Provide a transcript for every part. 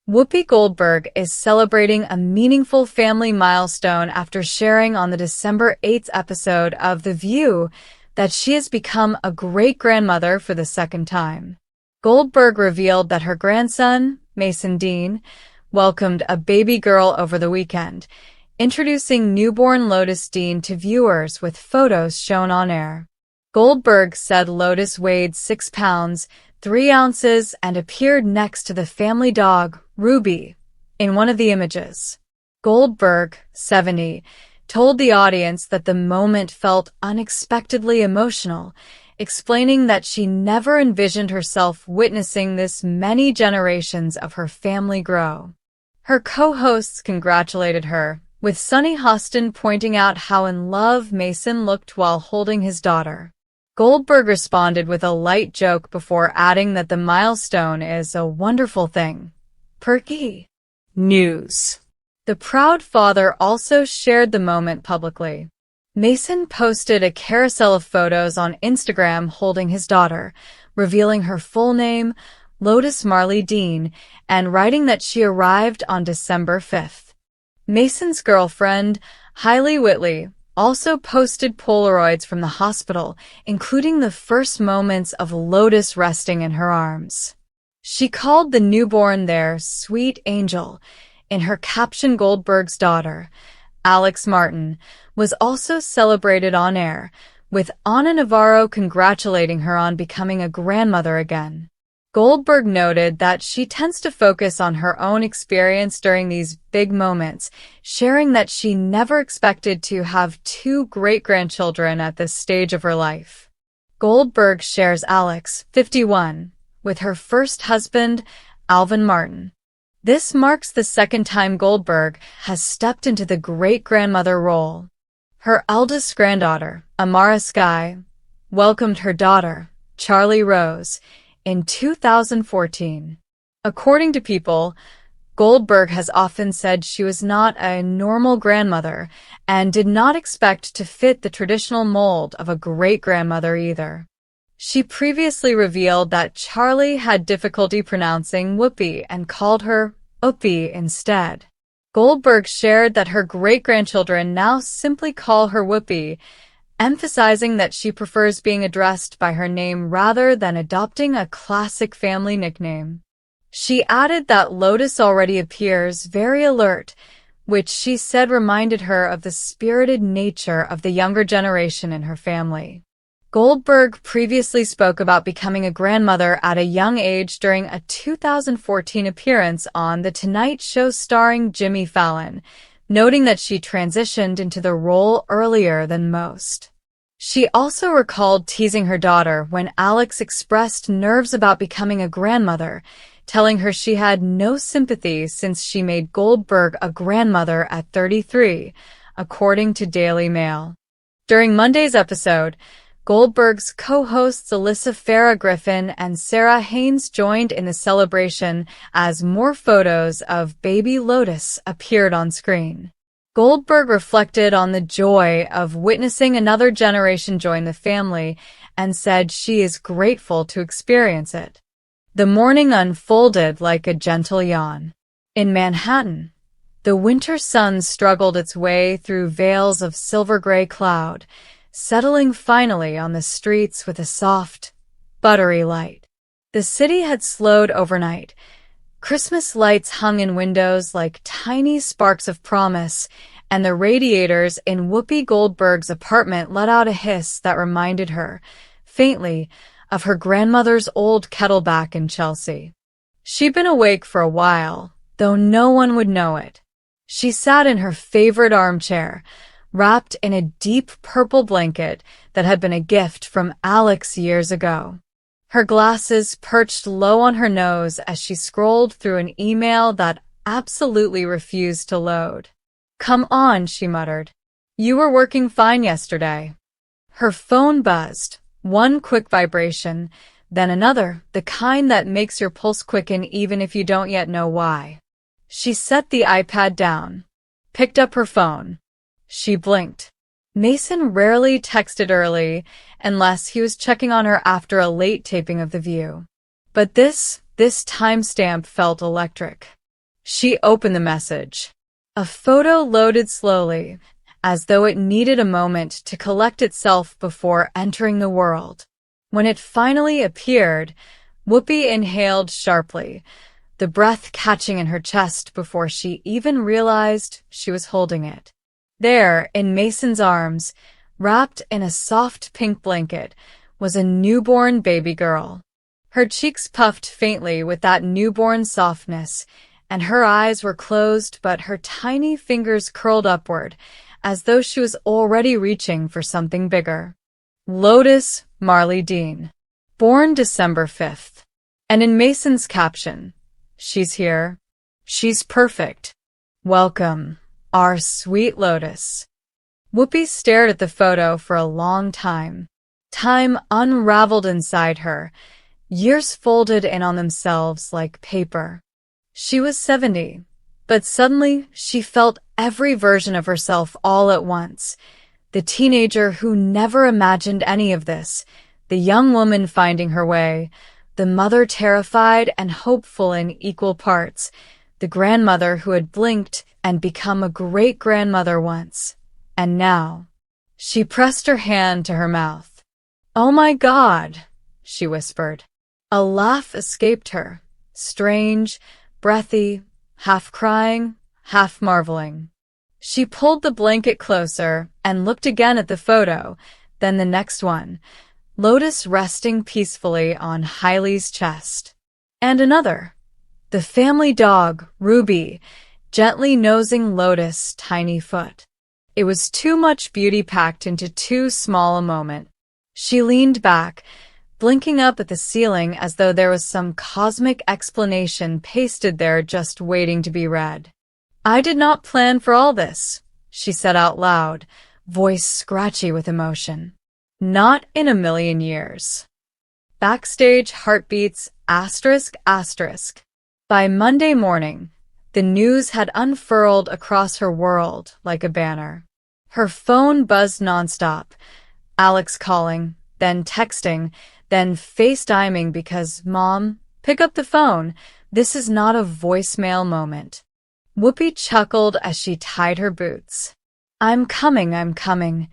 Whoopi Goldberg is celebrating a meaningful family milestone after sharing on the December 8th episode of The View that she has become a great-grandmother for the second time. Goldberg revealed that her grandson, Mason Dean, welcomed a baby girl over the weekend, introducing newborn Lotus Dean to viewers with photos shown on air. Goldberg said Lotus weighed 6 pounds, 3 ounces, and appeared next to the family dog, Ruby, in one of the images. Goldberg, 70, told the audience that the moment felt unexpectedly emotional, explaining that she never envisioned herself witnessing this many generations of her family grow. Her co-hosts congratulated her, with Sunny Hostin pointing out how in love Mason looked while holding his daughter. Goldberg responded with a light joke before adding that the milestone is a wonderful thing. Perky news. The proud father also shared the moment publicly. Mason posted a carousel of photos on Instagram holding his daughter, revealing her full name, Lotus Marley Dean, and writing that she arrived on December 5th. Mason's girlfriend, highlite, also posted Polaroids from the hospital, including the first moments of Lotus resting in her arms. She called the newborn their sweet angel. In her caption, Goldberg's daughter, Alex Martin, was also celebrated on air, with Ana Navarro congratulating her on becoming a grandmother again. Goldberg noted that she tends to focus on her own experience during these big moments, sharing that she never expected to have 2 great-grandchildren at this stage of her life. Goldberg shares Alex, 51, with her first husband, Alvin Martin. This marks the second time Goldberg has stepped into the great-grandmother role. Her eldest granddaughter, Amara Skye, welcomed her daughter, Charlie Rose, in 2014. According to People, Goldberg has often said she was not a normal grandmother and did not expect to fit the traditional mold of a great-grandmother either. She previously revealed that Charlie had difficulty pronouncing Whoopi and called her Whoopi instead. Goldberg shared that her great-grandchildren now simply call her Whoopi, emphasizing that she prefers being addressed by her name rather than adopting a classic family nickname. She added that Lotus already appears very alert, which she said reminded her of the spirited nature of the younger generation in her family. Goldberg previously spoke about becoming a grandmother at a young age during a 2014 appearance on The Tonight Show starring Jimmy Fallon, noting that she transitioned into the role earlier than most. She also recalled teasing her daughter when Alex expressed nerves about becoming a grandmother, telling her she had no sympathy since she made Goldberg a grandmother at 33, according to Daily Mail. During Monday's episode, Goldberg's co-hosts Alyssa Farah Griffin and Sarah Haynes joined in the celebration as more photos of baby Lotus appeared on screen. Goldberg reflected on the joy of witnessing another generation join the family and said she is grateful to experience it. The morning unfolded like a gentle yawn. In Manhattan, the winter sun struggled its way through veils of silver-gray cloud, settling finally on the streets with a soft, buttery light. The city had slowed overnight. Christmas lights hung in windows like tiny sparks of promise, and the radiators in Whoopi Goldberg's apartment let out a hiss that reminded her, faintly, of her grandmother's old kettleback in Chelsea. She'd been awake for a while, though no one would know it. She sat in her favorite armchair, wrapped in a deep purple blanket that had been a gift from Alex years ago. Her glasses perched low on her nose as she scrolled through an email that absolutely refused to load. "Come on," she muttered. "You were working fine yesterday." Her phone buzzed, one quick vibration, then another, the kind that makes your pulse quicken even if you don't yet know why. She set the iPad down, picked up her phone. She blinked. Mason rarely texted early, unless he was checking on her after a late taping of The View. But this timestamp felt electric. She opened the message. A photo loaded slowly, as though it needed a moment to collect itself before entering the world. When it finally appeared, Whoopi inhaled sharply, the breath catching in her chest before she even realized she was holding it. There, in Mason's arms, wrapped in a soft pink blanket, was a newborn baby girl. Her cheeks puffed faintly with that newborn softness, and her eyes were closed, but her tiny fingers curled upward, as though she was already reaching for something bigger. Lotus Marley Dean, born December 5th. And in Mason's caption, "She's here. She's perfect. Welcome, our sweet Lotus." Whoopi stared at the photo for a long time. Time unraveled inside her, years folded in on themselves like paper. She was 70, but suddenly she felt every version of herself all at once. The teenager who never imagined any of this, the young woman finding her way, the mother terrified and hopeful in equal parts, the grandmother who had blinked and become a great-grandmother once. And now, she pressed her hand to her mouth. "Oh my God," she whispered. A laugh escaped her, strange, breathy, half crying, half marveling. She pulled the blanket closer and looked again at the photo, then the next one, Lotus resting peacefully on Hylie's chest. And another, the family dog, Ruby, gently nosing Lotus' tiny foot. It was too much beauty packed into too small a moment. She leaned back, blinking up at the ceiling as though there was some cosmic explanation pasted there just waiting to be read. "I did not plan for all this," she said out loud, voice scratchy with emotion. "Not in a million years." Backstage heartbeats ***. By Monday morning, the news had unfurled across her world like a banner. Her phone buzzed nonstop, Alex calling, then texting, then FaceTiming because, "Mom, pick up the phone. This is not a voicemail moment." Whoopi chuckled as she tied her boots. I'm coming.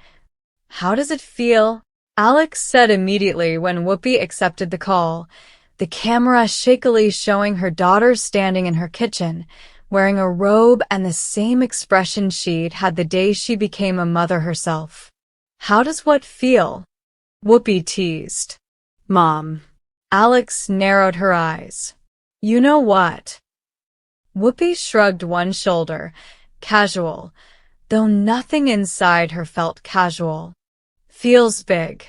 How does it feel?" Alex said immediately when Whoopi accepted the call, the camera shakily showing her daughter standing in her kitchen, wearing a robe and the same expression she'd had the day she became a mother herself. "How does what feel?" Whoopi teased. "Mom." Alex narrowed her eyes. "You know what?" Whoopi shrugged one shoulder, casual, though nothing inside her felt casual. "Feels big."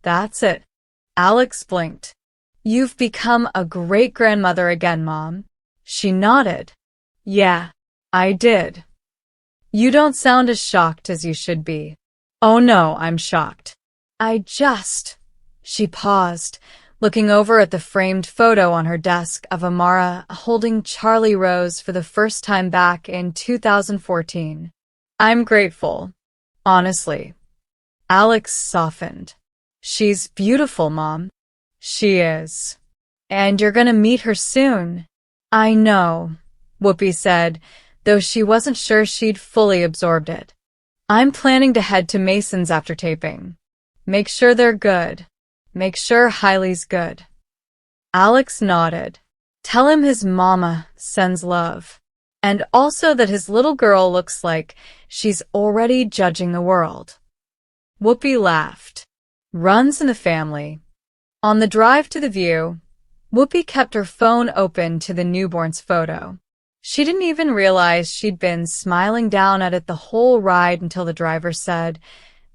"That's it." Alex blinked. "You've become a great-grandmother again, Mom." She nodded. "Yeah, I did." "You don't sound as shocked as you should be." "Oh no, I'm shocked. She paused, looking over at the framed photo on her desk of Amara holding Charlie Rose for the first time back in 2014. "I'm grateful. Honestly." Alex softened. "She's beautiful, Mom." "She is. And you're gonna meet her soon." "I know," Whoopi said, though she wasn't sure she'd fully absorbed it. "I'm planning to head to Mason's after taping. Make sure they're good. Make sure Hylie's good." Alex nodded. "Tell him his mama sends love. And also that his little girl looks like she's already judging the world." Whoopi laughed. "Runs in the family." On the drive to the View, Whoopi kept her phone open to the newborn's photo. She didn't even realize she'd been smiling down at it the whole ride until the driver said,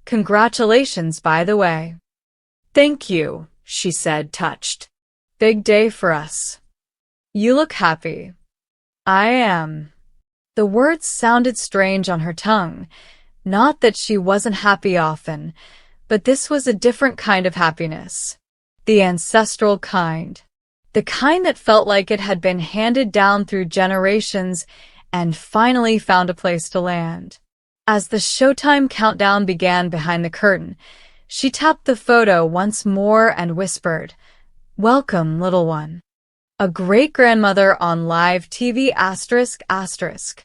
"Congratulations, by the way." "Thank you," she said, touched. "Big day for us." "You look happy." "I am." The words sounded strange on her tongue. Not that she wasn't happy often, but this was a different kind of happiness. The ancestral kind. The kind that felt like it had been handed down through generations and finally found a place to land. As the Showtime countdown began behind the curtain, she tapped the photo once more and whispered, "Welcome, little one." A great-grandmother on live TV ***.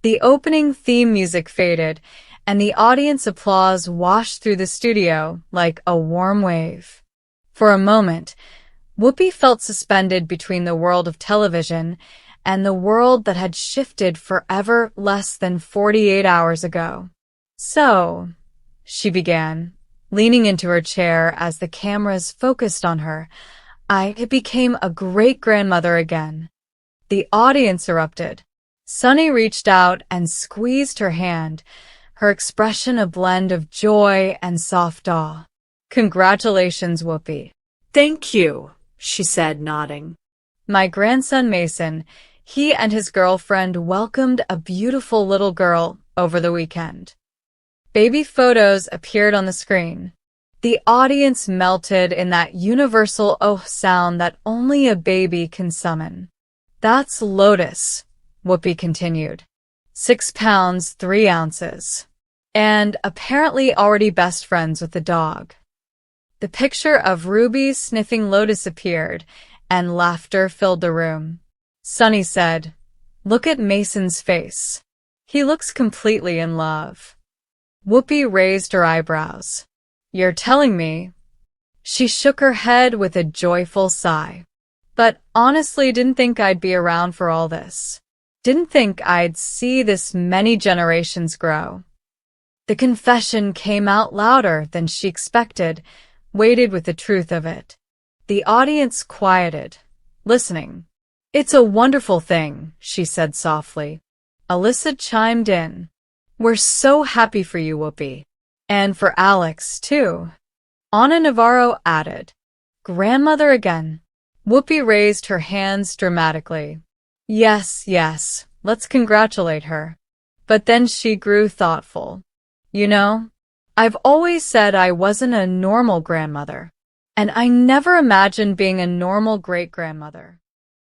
The opening theme music faded, and the audience applause washed through the studio like a warm wave. For a moment, Whoopi felt suspended between the world of television and the world that had shifted forever less than 48 hours ago. So, she began, leaning into her chair as the cameras focused on her, I became a great-grandmother again. The audience erupted. Sunny reached out and squeezed her hand, her expression a blend of joy and soft awe. Congratulations, Whoopi. Thank you, she said, nodding. My grandson Mason, he and his girlfriend welcomed a beautiful little girl over the weekend. Baby photos appeared on the screen. The audience melted in that universal oh sound that only a baby can summon. That's Lotus, Whoopi continued. 6 pounds, 3 ounces. And apparently already best friends with the dog. The picture of Ruby sniffing Lotus appeared, and laughter filled the room. Sunny said, Look at Mason's face. He looks completely in love. Whoopi raised her eyebrows. You're telling me? She shook her head with a joyful sigh. But honestly didn't think I'd be around for all this. Didn't think I'd see this many generations grow. The confession came out louder than she expected, weighted with the truth of it. The audience quieted, listening. It's a wonderful thing, she said softly. Alyssa chimed in. We're so happy for you, Whoopi. And for Alex, too. Ana Navarro added. Grandmother again. Whoopi raised her hands dramatically. Yes, let's congratulate her. But then she grew thoughtful. You know, I've always said I wasn't a normal grandmother. And I never imagined being a normal great-grandmother.